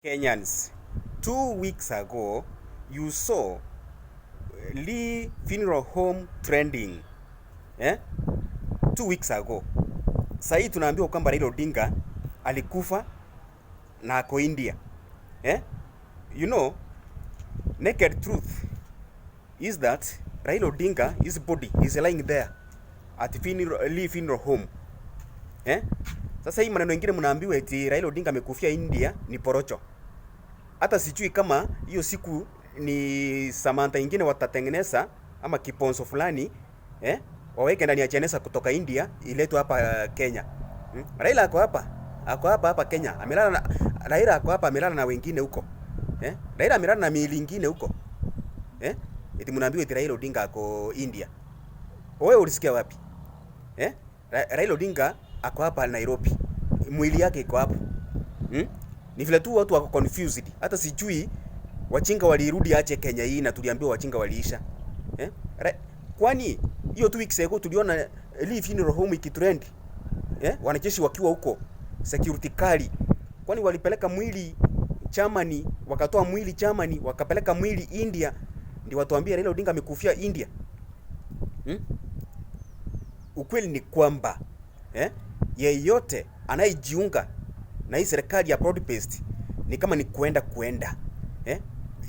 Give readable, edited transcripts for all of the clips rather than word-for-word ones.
Kenyans, 2 weeks ago, you saw Lee funeral home trending. 2 weeks ago. Sahii tunaambiwa kwamba Raila Odinga alikufa na ako India. You know, naked truth is that Raila Odinga, his body is lying there at Lee funeral home. Sasa hii maneno mengine mnaambiwa eti Raila Odinga amekufia India ni porocho. Hata sijui kama hiyo siku ni Samantha ingine watatengeneza ama kiponso fulani waweke ndani ya jeneza kutoka India iletwe hapa Kenya. Raila ako hapa Kenya. Raila ako hapa amelala na wengine huko. Raila amelala na miili ingine huko. Eti mnaambiwa eti Raila Odinga ako India. Wewe ulisikia wapi? Raila Odinga ako hapa Nairobi. Mwili yake iko hapo. Ni vile tu watu wako confused. Hata sijui wachinga walirudi ache Kenya hii na tuliambiwa wachinga waliisha. Kwani hiyo 2 weeks ago tuliona Lee funeral home ikitrend. Wanajeshi wakiwa huko, security kali. Kwani walipeleka mwili Germany, wakatoa mwili Germany, wakapeleka mwili India, ndio watuambia Raila Odinga amekufia India. Ukweli ni kwamba yeyote anayejiunga na hii serikali ya broad based ni kama ni kuenda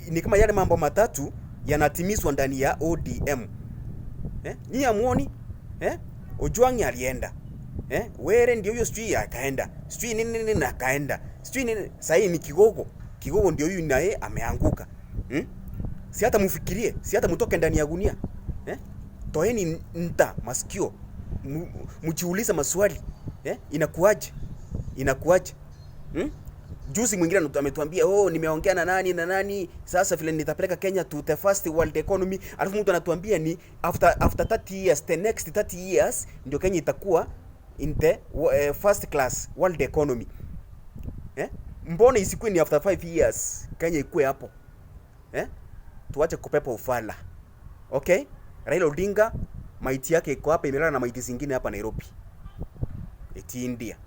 ni kama yale mambo matatu yanatimizwa ndani ya ODM. Ni amuoni Ojwang alienda, Were ndio hiyo sijui akaenda, sijui nini na akaenda, sijui nini. Sasa ni Kigogo ndio huyu naye ameanguka. Si hata mfikirie, si hata mtoke ndani ya gunia. Toeni nta masikio, mjiulize maswali. Inakuaje? Juzi mwingine ametuambia nimeongea na nani sasa vile nitapeleka Kenya to the first world economy. Alafu mtu anatuambia ni after 30 years, the next 30 years ndio Kenya itakuwa in the first class world economy. Mbona isikuwe ni after 5 years Kenya ikue hapo? Tuache kupepa ufala. Okay? Raila Odinga maiti yake iko hapa, imelala na maiti zingine hapa Nairobi. Eti India.